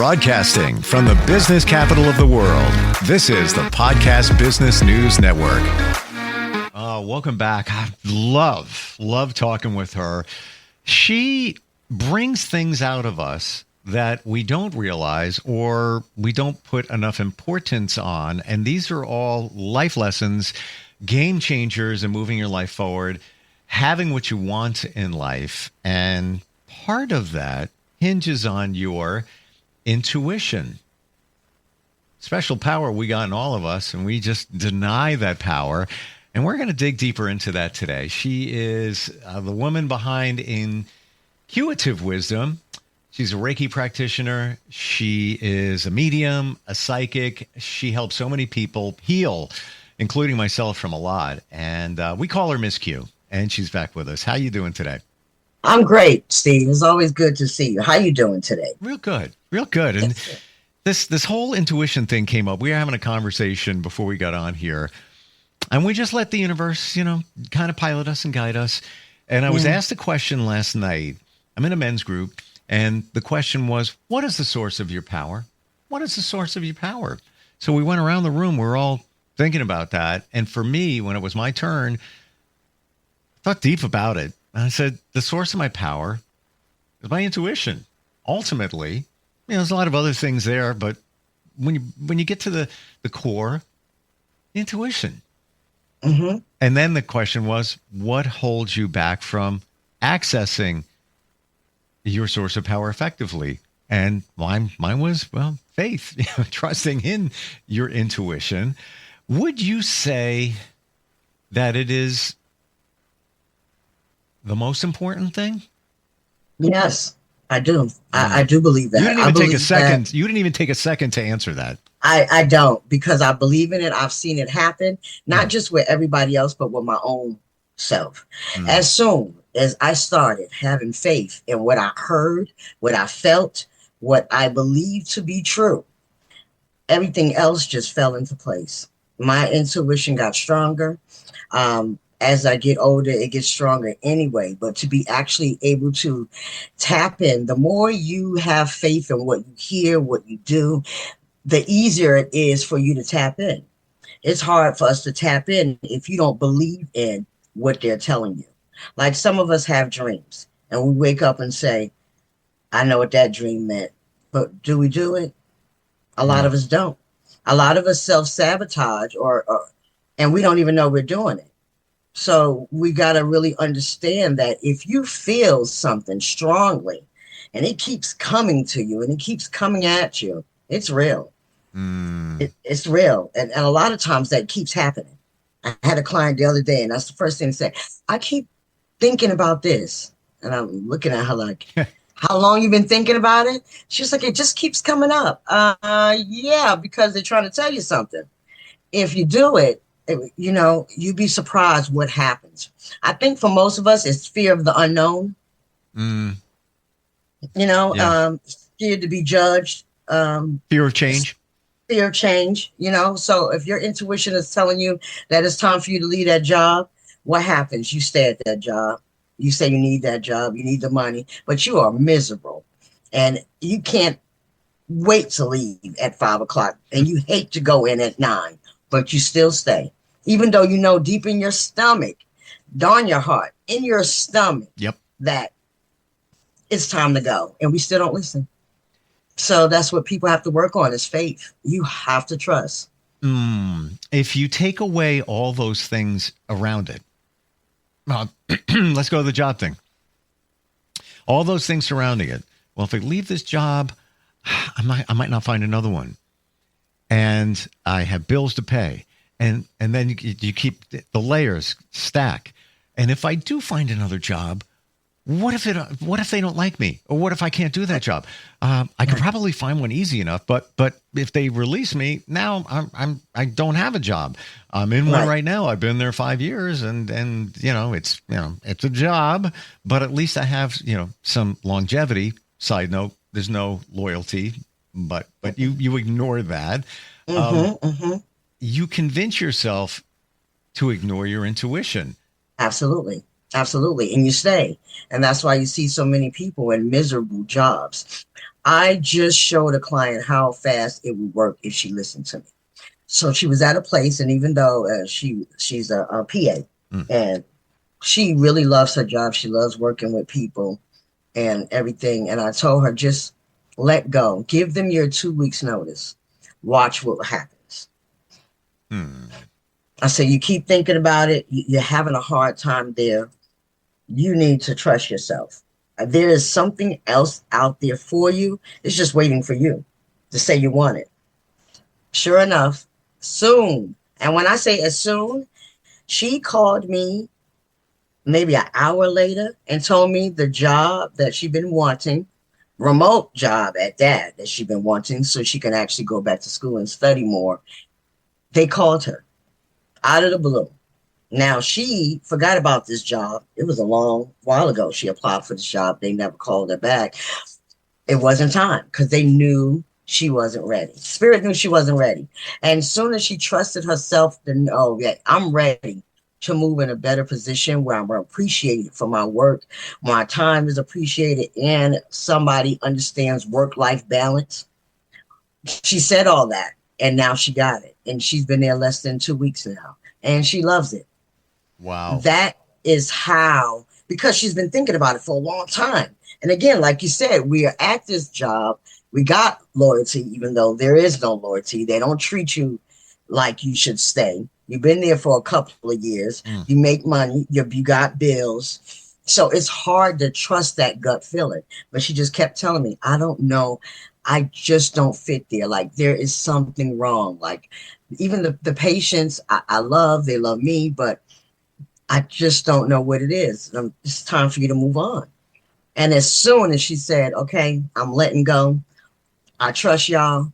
Broadcasting from the business capital of the world, this is the Podcast Business News Network. Welcome back. I love talking with her. She brings things out of us that we don't realize or we don't put enough importance on. And these are all life lessons, game changers in moving your life forward, having what you want in life. And part of that hinges on your intuition. Special power we got in all of us, and we just deny that power. And we're going to dig deeper into that today. She is the woman behind InQuitive Wisdom. She's a Reiki practitioner. She is a medium, a psychic. She helps so many people heal, including myself, from a lot. And we call her Miss Q, and she's back with us. How you doing today? I'm great, Steve. It's always good to see you. How you doing today? Real good. And this whole intuition thing came up. We were having a conversation before we got on here, and we just let the universe, kind of pilot us and guide us. And I was asked a question last night. I'm in a men's group, and the question was, what is the source of your power? What is the source of your power? So we went around the room. We're all thinking about that. And for me, when it was my turn, I thought deep about it. I said, the source of my power is my intuition. Ultimately, there's a lot of other things there, but when you get to the core, intuition. Mm-hmm. And then the question was, what holds you back from accessing your source of power effectively? And mine was, faith, trusting in your intuition. Would you say that it is the most important thing? Yes, I do. I do believe that. You didn't even take a second. You didn't even take a second to answer that. I don't, because I believe in it. I've seen it happen, not just with everybody else, but with my own self. As soon as I started having faith in what I heard, what I felt, what I believed to be true, everything else just fell into place. My intuition got stronger. As I get older, it gets stronger anyway. But to be actually able to tap in, the more you have faith in what you hear, what you do, the easier it is for you to tap in. It's hard for us to tap in if you don't believe in what they're telling you. Like some of us have dreams and we wake up and say, I know what that dream meant. But do we do it? A lot of us don't. A lot of us self-sabotage and we don't even know we're doing it. So we got to really understand that if you feel something strongly and it keeps coming to you and it keeps coming at you, it's real. It's real. And a lot of times that keeps happening. I had a client the other day, and that's the first thing to say. I keep thinking about this. And I'm looking at her like, how long you been thinking about it? She's like, it just keeps coming up. Yeah, because they're trying to tell you something. If you do it, you'd be surprised what happens. I think for most of us, it's fear of the unknown. Scared to be judged. Fear of change. Fear of change, So if your intuition is telling you that it's time for you to leave that job, what happens? You stay at that job. You say you need that job. You need the money, but you are miserable. And you can't wait to leave at 5 o'clock. And you hate to go in at 9, but you still stay. Even though you know deep in your stomach, darn your heart, in your stomach, that it's time to go. And we still don't listen. So that's what people have to work on is faith. You have to trust. If you take away all those things around it, let's go to the job thing. All those things surrounding it. Well, if I leave this job, I might not find another one. And I have bills to pay. And then you keep the layers stack. And if I do find another job, what if they don't like me? Or what if I can't do that job? I could probably find one easy enough, but if they release me, now I don't have a job. I'm in one right now. I've been there 5 years and it's a job, but at least I have, some longevity. Side note, there's no loyalty, but you ignore that. You convince yourself to ignore your intuition. Absolutely. Absolutely. And you stay. And that's why you see so many people in miserable jobs. I just showed a client how fast it would work if she listened to me. So she was at a place, and even though she's a PA, and she really loves her job, she loves working with people and everything. And I told her, just let go, give them your 2 weeks notice, watch what happens. I said, you keep thinking about it, you're having a hard time there. You need to trust yourself. There is something else out there for you. It's just waiting for you to say you want it. Sure enough, soon. And when I say as soon, she called me maybe an hour later and told me the job that she'd been wanting, remote job at that she'd been wanting, so she can actually go back to school and study more. They called her out of the blue. Now, she forgot about this job. It was a long while ago. She applied for this job. They never called her back. It wasn't time because they knew she wasn't ready. Spirit knew she wasn't ready. And as soon as she trusted herself to know that I'm ready to move in a better position where I'm appreciated for my work, my time is appreciated, and somebody understands work-life balance. She said all that, and now she got it. And she's been there less than 2 weeks now, and she loves it. Wow. That is how, because she's been thinking about it for a long time. And again, like you said, we are at this job. We got loyalty, even though there is no loyalty. They don't treat you like you should stay. You've been there for a couple of years. You make money. You got bills. So it's hard to trust that gut feeling. But she just kept telling me, I don't know. I just don't fit there. Like, there is something wrong. Like, even the patients I love, they love me, but I just don't know what it is. It's time for you to move on. And as soon as she said, okay, I'm letting go, I trust y'all.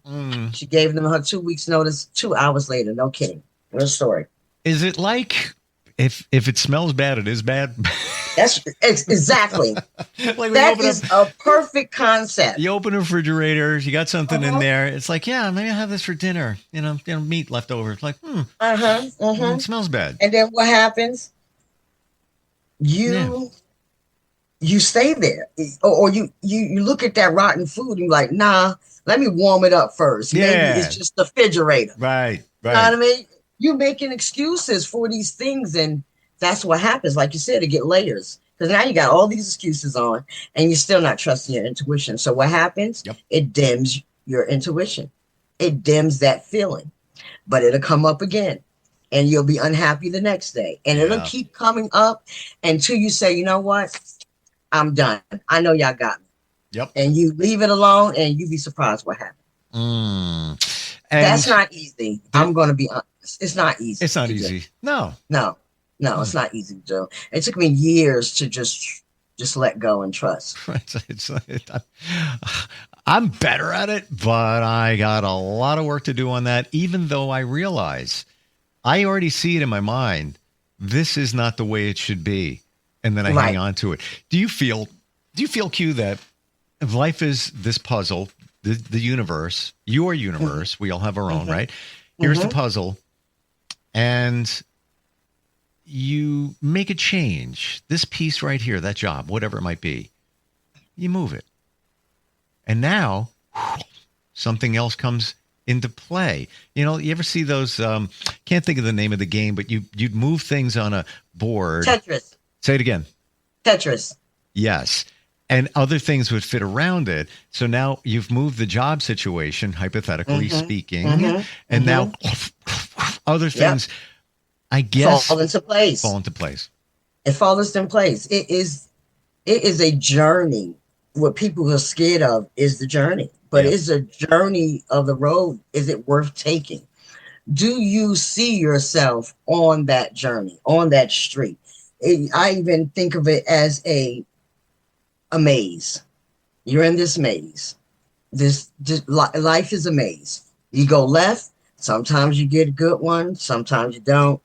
She gave them her 2 weeks notice. 2 hours later, no kidding. Real story. Is it like if it smells bad, it is bad? That's exactly. Like that is a perfect concept. You open a refrigerator, you got something in there. It's like, yeah, maybe I'll have this for dinner. You know, meat left over. It's like, it smells bad. And then what happens? You stay there, or you look at that rotten food and you're like, nah, let me warm it up first. Maybe it's just the refrigerator. Right. You know what I mean? You're making excuses for these things, and that's what happens. Like you said, to get layers, because now you got all these excuses on, and you're still not trusting your intuition. So what happens? It dims your intuition. It dims that feeling, but it'll come up again. And you'll be unhappy the next day. And it'll keep coming up until you say, you know what? I'm done. I know y'all got me. Yep. And you leave it alone, and you'd be surprised what happens. That's not easy. I'm going to be honest. It's not easy. It's not easy. No, it's not easy to do. It took me years to just let go and trust. I'm better at it, but I got a lot of work to do on that, even though I realize I already see it in my mind. This is not the way it should be. And then I hang on to it. Do you feel, Q, that if life is this puzzle, the universe, your universe, we all have our own, right? Here's the puzzle. And you make a change. This piece right here, that job, whatever it might be, you move it. And now something else comes into play. You know, you ever see those, can't think of the name of the game, but you'd move things on a board. Tetris. Say it again. Tetris. Yes. And other things would fit around it. So now you've moved the job situation, hypothetically speaking, and now other things, I guess, fall into place. It falls in place. It is a journey. What people are scared of is the journey, but it's a journey of the road. Is it worth taking? Do you see yourself on that journey, on that street? I even think of it as a maze. You're in this maze. This life is a maze. You go left. Sometimes you get a good one. Sometimes you don't.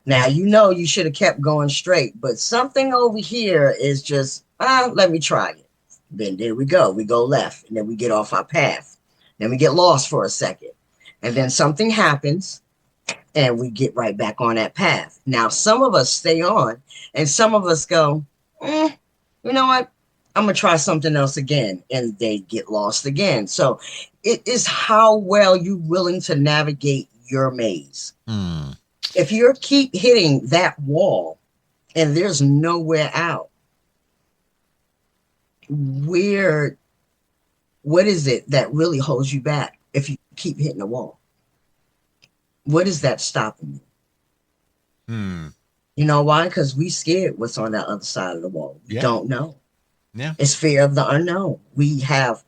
Now, you should have kept going straight, but something over here is just, let me try it. Then there we go. We go left, and then we get off our path. Then we get lost for a second. And then something happens, and we get right back on that path. Now, some of us stay on, and some of us go, you know what? I'm going to try something else again. And they get lost again. So it is how well you're willing to navigate your maze. If you keep hitting that wall and there's nowhere out, what is it that really holds you back if you keep hitting the wall? What is that stopping you? You know why? Because we scared what's on that other side of the wall. We don't know. Yeah. It's fear of the unknown. We have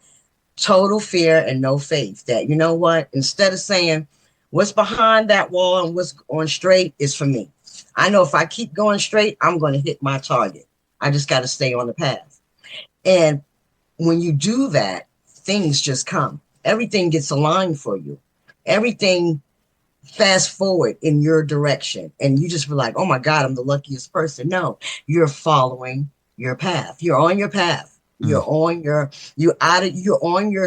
total fear and no faith that, you know what? Instead of saying what's behind that wall and what's going straight is for me. I know if I keep going straight, I'm going to hit my target. I just got to stay on the path. And when you do that, things just come. Everything gets aligned for you. Everything fast forward in your direction. And you just be like, oh my God, I'm the luckiest person. No, you're following your path. You're on your path. You're on your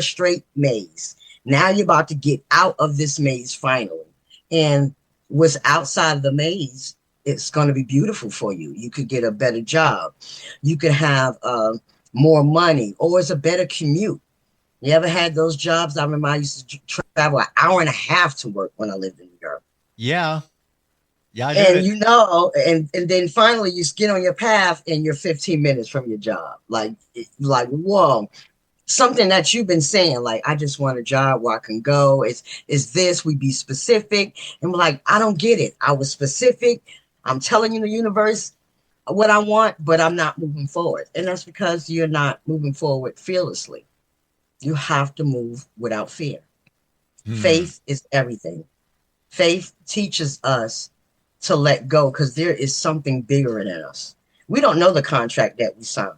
straight maze. Now you're about to get out of this maze finally. And what's outside of the maze, it's going to be beautiful for you. You could get a better job. You could have more money, or it's a better commute. You ever had those jobs? I remember I used to travel an hour and a half to work when I lived in New York. Yeah. Yeah, I did. And and then finally you get on your path and you're 15 minutes from your job. Like, whoa, something that you've been saying, like, I just want a job where I can go. Is this, we be specific. And we're like, I don't get it. I was specific. I'm telling you the universe what I want, but I'm not moving forward. And that's because you're not moving forward fearlessly. You have to move without fear. Faith is everything. Faith teaches us to let go because there is something bigger in us. We don't know the contract that we signed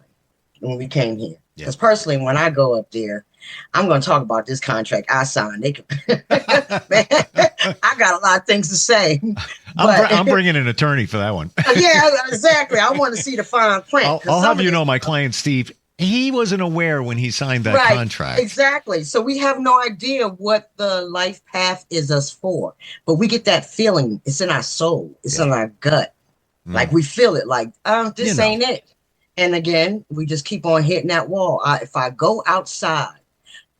when we came here. Because personally, when I go up there, I'm going to talk about this contract I signed. Man, I got a lot of things to say. I'm bringing an attorney for that one. Yeah, exactly. I want to see the fine print. I'll have you know, my client, Steve, he wasn't aware when he signed that contract. Exactly. So we have no idea what the life path is us for. But we get that feeling. It's in our soul. It's in our gut. Like we feel it like, this ain't it. And again, we just keep on hitting that wall. If I go outside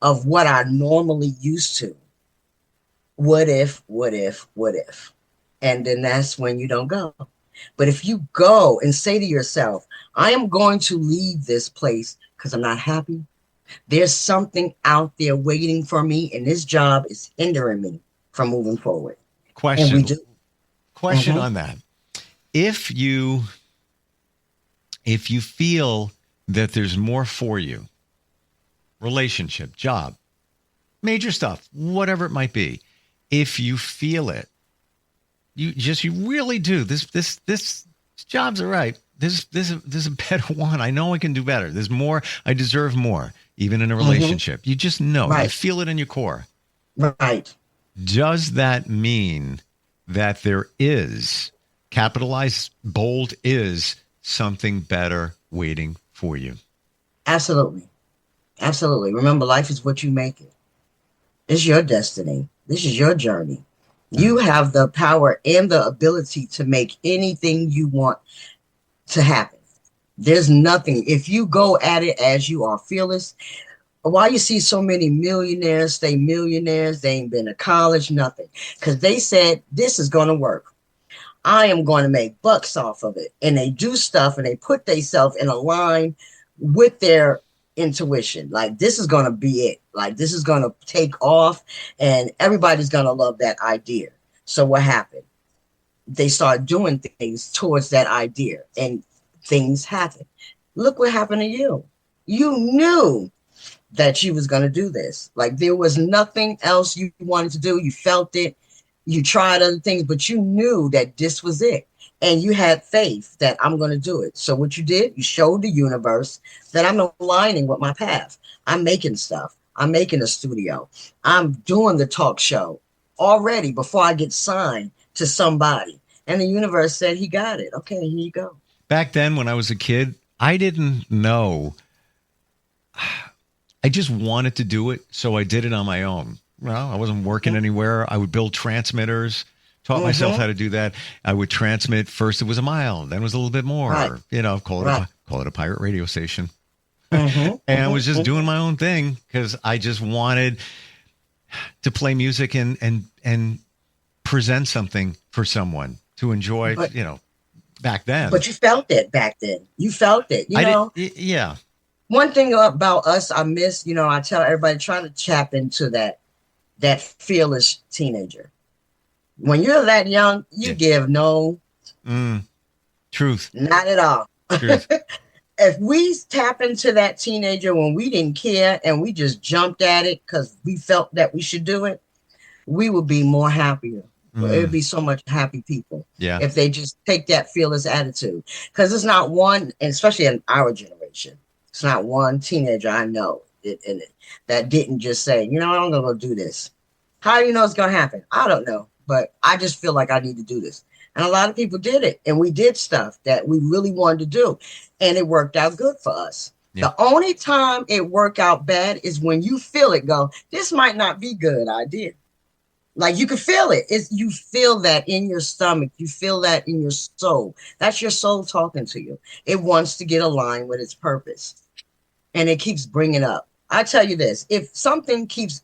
of what I normally used to, what if? And then that's when you don't go. But if you go and say to yourself, I am going to leave this place because I'm not happy. There's something out there waiting for me, and this job is hindering me from moving forward. Question on that. If you feel that there's more for you, relationship, job, major stuff, whatever it might be, if you feel it, you really do. This job's all right. This is a better one. I know I can do better. There's more. I deserve more, even in a relationship. You just know. Right. You feel it in your core. Right. Does that mean that there is, capitalized, bold, is something better waiting for you? Absolutely. Absolutely. Remember, life is what you make it. It's your destiny. This is your journey. You have the power and the ability to make anything you want to happen. There's nothing. If you go at it as you are fearless, why you see so many millionaires stay millionaires, they ain't been to college, nothing. Because they said, this is going to work. I am going to make bucks off of it. And they do stuff and they put themselves in a line with their intuition. Like, this is going to be it. Like, this is going to take off and everybody's going to love that idea. So what happened? They start doing things towards that idea and things happen. Look what happened to you. You knew that you was going to do this. Like, there was nothing else you wanted to do. You felt it. You tried other things, but you knew that this was it. And you had faith that I'm going to do it. So what you did, you showed the universe that I'm aligning with my path. I'm making stuff. I'm making a studio. I'm doing the talk show already before I get signed to somebody. And the universe said, he got it. Okay, here you go. Back then when I was a kid, I didn't know. I just wanted to do it, so I did it on my own. Well, I wasn't working anywhere. I would build transmitters, Taught myself how to do that. I would transmit. First it was a mile, then it was a little bit more. Right. Call it a pirate radio station. Mm-hmm. And I was just doing my own thing because I just wanted to play music and present something for someone to enjoy, back then. But you felt it back then. You felt it, yeah. One thing about us, I miss, I tell everybody, trying to tap into that fearless teenager. When you're that young, you give no truth. Not at all. Truth. If we tap into that teenager when we didn't care and we just jumped at it because we felt that we should do it, we would be more happier. It would be so much happy people if they just take that fearless attitude. Because it's not one, and especially in our generation, it's not one teenager I know that didn't just say, I'm going to go do this. How do you know it's going to happen? I don't know, but I just feel like I need to do this. And a lot of people did it, and we did stuff that we really wanted to do, and it worked out good for us. The only time it worked out bad is when you feel it go, this might not be good idea. Like you can feel it. You feel that in your stomach. You feel that in your soul. That's your soul talking to you. It wants to get aligned with its purpose, and it keeps bringing up. I tell you this, if something keeps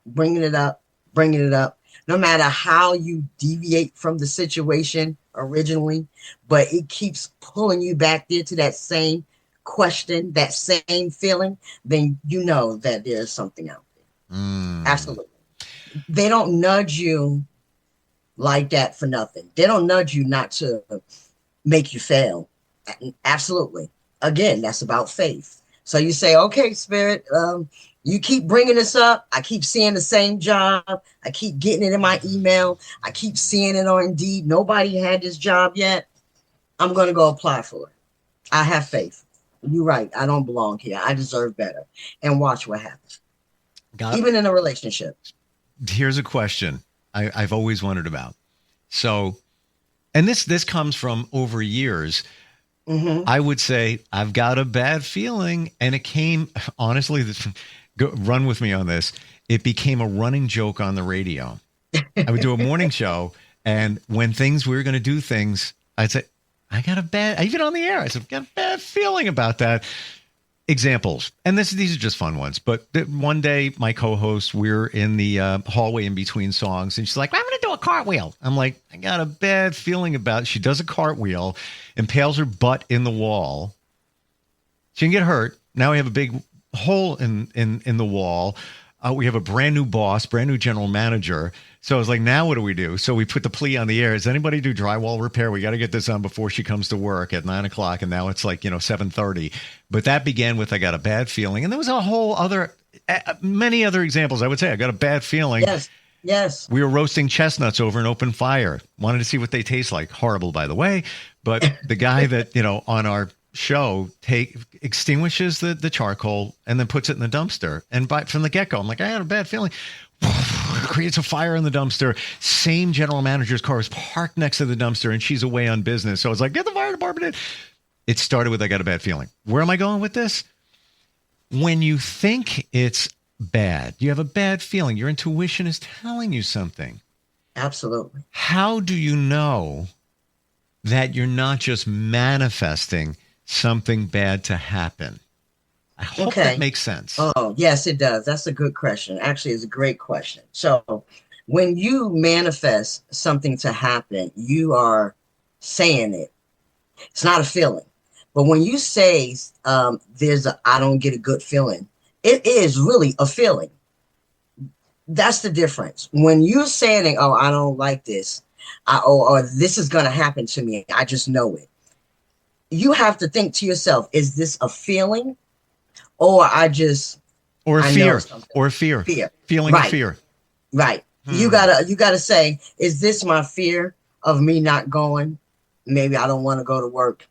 bringing it up, no matter how you deviate from the situation originally, but it keeps pulling you back there to that same question, that same feeling, then you know that there's something out there. Absolutely. They don't nudge you like that for nothing. They don't nudge you not to make you fail. Absolutely. Again, that's about faith. So you say, okay, Spirit, you keep bringing this up. I keep seeing the same job. I keep getting it in my email. I keep seeing it on Indeed. Nobody had this job yet. I'm going to go apply for it. I have faith. You're right. I don't belong here. I deserve better. And watch what happens. Even in a relationship. Here's a question I've always wondered about. So, and this comes from over years. I would say, I've got a bad feeling. And it came, honestly, run with me on this. It became a running joke on the radio. I would do a morning show. And when we were going to do things, I'd say, even on the air, I said, got a bad feeling about that. Examples. And these are just fun ones. But one day, my co-host, we're in the hallway in between songs, and she's like, I'm going to do a cartwheel. I'm like, I got a bad feeling about it. She does a cartwheel, impales her butt in the wall. She can get hurt. Now we have a big hole in the wall. We have a brand new boss, brand new general manager. So I was like, now what do we do? So we put the plea on the air. Does anybody do drywall repair? We got to get this on before she comes to work at 9:00. And now it's like, 7:30. But that began with, I got a bad feeling. And there was a whole other, many other examples. I would say I got a bad feeling. Yes. We were roasting chestnuts over an open fire. Wanted to see what they taste like. Horrible, by the way. But the guy that, on our show extinguishes the charcoal and then puts it in the dumpster. And from the get-go, I'm like, I had a bad feeling. Creates a fire in the dumpster. Same general manager's car is parked next to the dumpster, and she's away on business. So I was like, get the fire department in. It started with, I got a bad feeling. Where am I going with this? When you think it's bad, you have a bad feeling. Your intuition is telling you something. Absolutely. How do you know that you're not just manifesting something bad to happen? I hope that makes sense. Oh, yes, it does. That's a good question. Actually, it's a great question. So when you manifest something to happen, you are saying it. It's not a feeling. But when you say I don't get a good feeling, it is really a feeling. That's the difference. When you're saying, oh, I don't like this, or this is going to happen to me, I just know it. You have to think to yourself, is this a feeling? Or fear. Feeling of fear. Right. You gotta say, is this my fear of me not going? Maybe I don't want to go to work,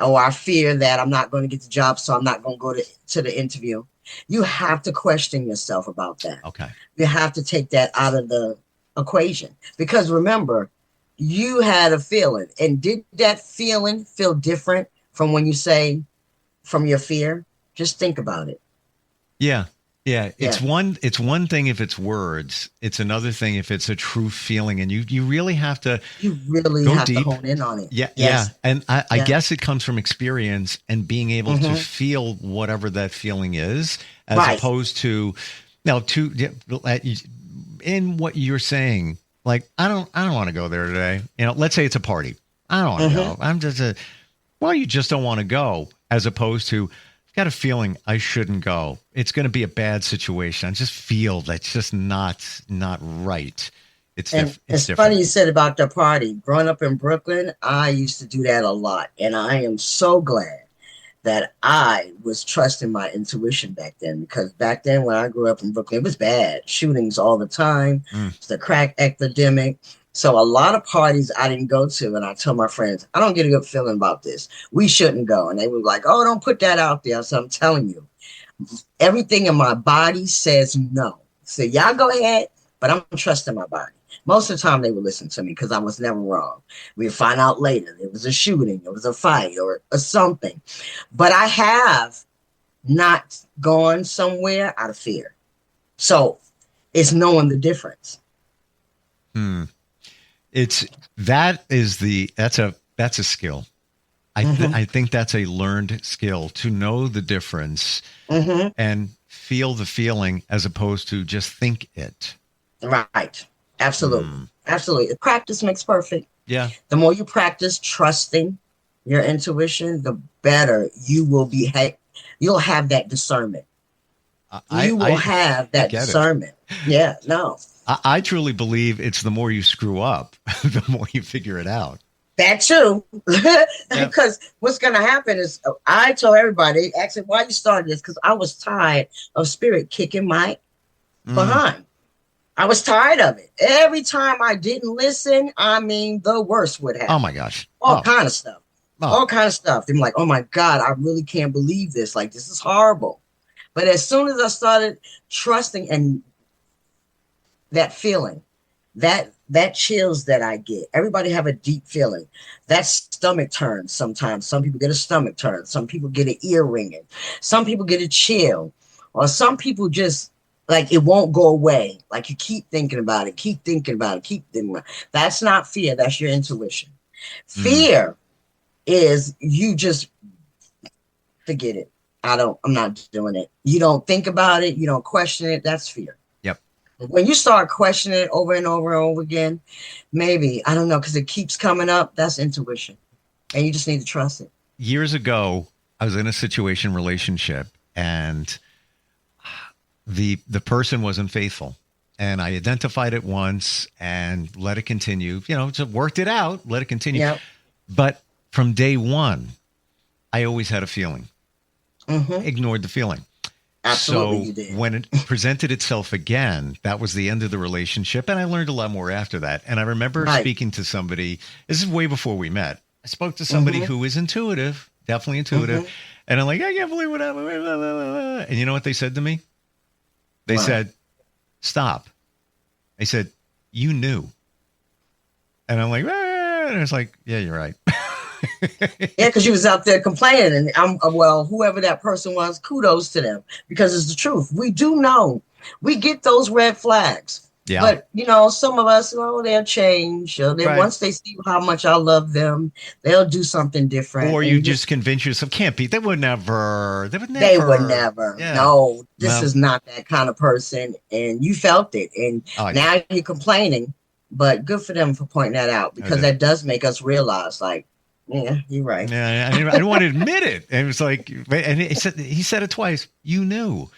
or I fear that I'm not going to get the job, so I'm not going to go to the interview. You have to question yourself about that. Okay. You have to take that out of the equation, because remember, you had a feeling, and did that feeling feel different from when you say from your fear? Just think about it. Yeah. Yeah, it's one thing if it's words. It's another thing if it's a true feeling, and you really have to You really go have to deep. hone in on it. Yeah, yeah. Yes. And I Yeah. guess it comes from experience and being able to Hmm. feel whatever that feeling is, as Right. opposed to now to in what you're saying. Like I don't want to go there today. Let's say it's a party. I don't want to Hmm. go. I'm just well, you just don't want to go, as opposed to I've got a feeling I shouldn't go. It's going to be a bad situation. I just feel that's just not right. And It's it's funny different. you said about the party. Growing up in Brooklyn, I used to do that a lot. And I am so glad that I was trusting my intuition back then, because back then when I grew up in Brooklyn, it was bad. Shootings all the time. Mm. It's the crack epidemic. So a lot of parties I didn't go to, and I told my friends, I don't get a good feeling about this. We shouldn't go. And they were like, oh, don't put that out there. So I'm telling you, everything in my body says no. So y'all go ahead, but I'm trusting my body. Most of the time they would listen to me because I was never wrong. We'd find out later there was a shooting, there was a fight or something. But I have not gone somewhere out of fear. So it's knowing the difference. Hmm. That's a skill. Hmm. I think that's a learned skill to know the difference Hmm. and feel the feeling as opposed to just think it. Right. Absolutely. Mm. Absolutely. Practice makes perfect. Yeah. The more you practice trusting your intuition, the better you will be. You'll have that discernment. You will have I that get it. discernment. Yeah, no, I truly believe it's the more you screw up, the more you figure it out. that too. Yeah. Because what's going to happen is, I told everybody, they asked me, why you started this? Because I was tired of spirit kicking my Mm. behind. I was tired of it. Every time I didn't listen, I mean, the worst would Oh happen. my gosh. All kind of stuff. Oh. All kind of stuff. I'm like, oh my God, I really can't believe this. Like, this is horrible. But as soon as I started trusting, and that feeling, that chills that I get. Everybody have a deep feeling. That stomach turn sometimes. Some people get a stomach turn. Some people get an ear ringing. Some people get a chill. Or some people just, like, it won't go away. Like, you keep thinking about it, keep thinking about it, keep thinking about it. That's not fear. That's your intuition. Mm. Fear is you just forget it. I'm not doing it. You don't think about it. You don't question it. That's fear. Yep. When you start questioning it over and over and over again, maybe, I don't know, because it keeps coming up, that's intuition. And you just need to trust it. Years ago, I was in a relationship, and the person wasn't faithful. And I identified it once and let it continue. Just worked it out, let it continue. Yep. But from day one, I always had a feeling. Mm-hmm. Ignored the feeling. Absolutely, So you did. when it presented itself again, that was the end of the relationship. And I learned a lot more after that. And I remember speaking to somebody, this is way before we met. I spoke to somebody who is intuitive, definitely intuitive. And I'm like, I can't believe what happened. And you know what they said to me? They said, stop. They said, you knew. And I'm like, and it's like, yeah, you're right. Yeah, because you was out there complaining, and well, whoever that person was, kudos to them, because it's the truth. We do know, we get those red flags. Yeah. But some of us, they'll change. Once they see how much I love them, they'll do something different. Or you just convince yourself, can't be. They would never. They would never. Yeah. No, this is not that kind of person, and you felt it, and now you're complaining. But good for them for pointing that out, because that does make us realize, like, yeah, you're right. Yeah, I didn't want to admit it. And it was like, and he said it twice. You knew.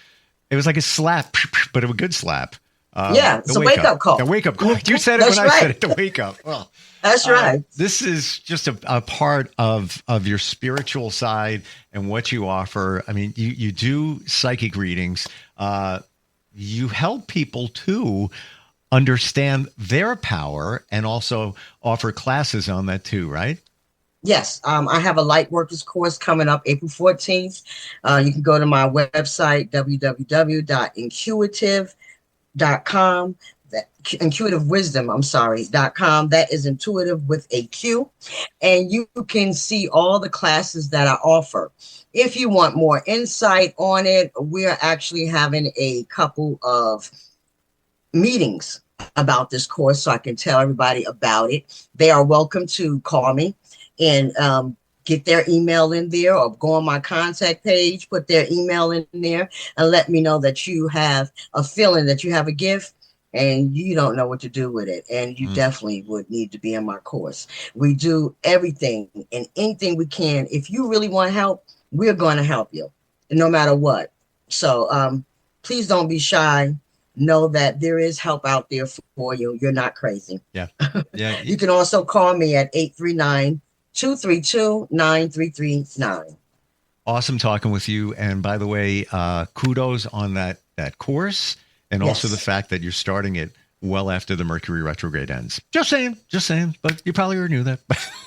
It was like a slap, but a good slap. It's a wake-up call. A wake-up call. You said it when I said it, the wake-up. Well, that's right. This is just a part of your spiritual side and what you offer. I mean, you do psychic readings. You help people too understand their power, and also offer classes on that too, right? Yes, I have a light workers course coming up April 14th. You can go to my website, www.inquitive.com. intuitivewisdom.com. That is intuitive with a Q. And you can see all the classes that I offer. If you want more insight on it, we're actually having a couple of meetings about this course so I can tell everybody about it. They are welcome to call me and get their email in there, or go on my contact page, put their email in there, and let me know that you have a feeling that you have a gift and you don't know what to do with it. And you definitely would need to be in my course. We do everything and anything we can. If you really want help, we're going to help you no matter what. So please don't be shy. Know that there is help out there for you. You're not crazy. Yeah. Yeah. You can also call me at 839-232-9339. Awesome talking with you. And by the way, kudos on that course, and also the fact that you're starting it well after the Mercury retrograde ends. Just saying. But you probably already knew that.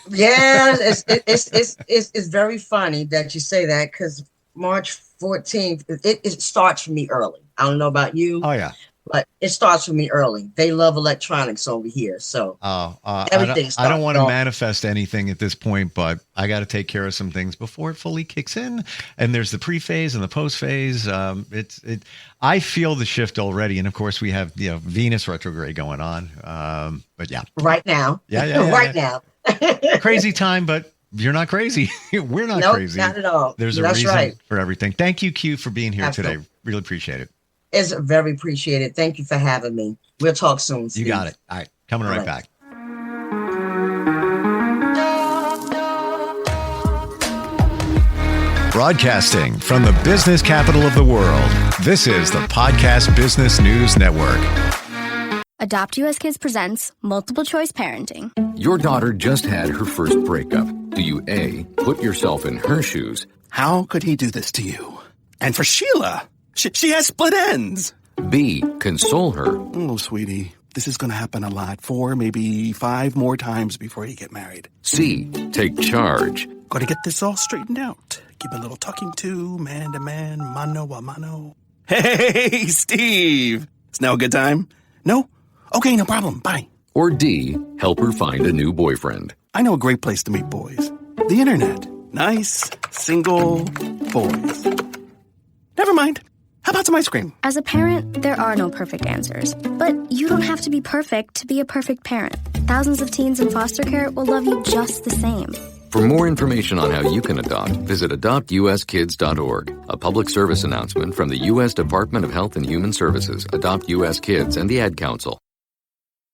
Yeah, it's very funny that you say that, because March 14th, it starts for me early. I don't know about you. Oh, yeah. But it starts for me early. They love electronics over here. So everything starts. I don't want to manifest anything at this point, but I got to take care of some things before it fully kicks in. And there's the pre-phase and the post-phase. I feel the shift already. And of course, we have Venus retrograde going on. But yeah. Right now. Yeah. Right now. Crazy time, but you're not crazy. We're not crazy. Not at all. There's a reason for everything. Thank you, Q, for being here today. Really appreciate it. It's very appreciated. Thank you for having me. We'll talk soon, Steve. You got it. All right. Coming right back. Broadcasting from the business capital of the world, this is the Podcast Business News Network. Adopt US Kids presents Multiple Choice Parenting. Your daughter just had her first breakup. Do you A, put yourself in her shoes? How could he do this to you? And for Sheila, she has split ends. B, console her. Oh, sweetie, this is going to happen a lot. 4, maybe 5 more times before you get married. C, take charge. Got to get this all straightened out. Give a little talking to, man to man, mano a mano. Hey, Steve. Is now a good time? No? Okay, no problem. Bye. Or D, help her find a new boyfriend. I know a great place to meet boys. The internet. Nice, single boys. Never mind. How about some ice cream? As a parent, there are no perfect answers. But you don't have to be perfect to be a perfect parent. Thousands of teens in foster care will love you just the same. For more information on how you can adopt, visit adoptuskids.org. A public service announcement from the U.S. Department of Health and Human Services, Adopt U.S. Kids, and the Ad Council.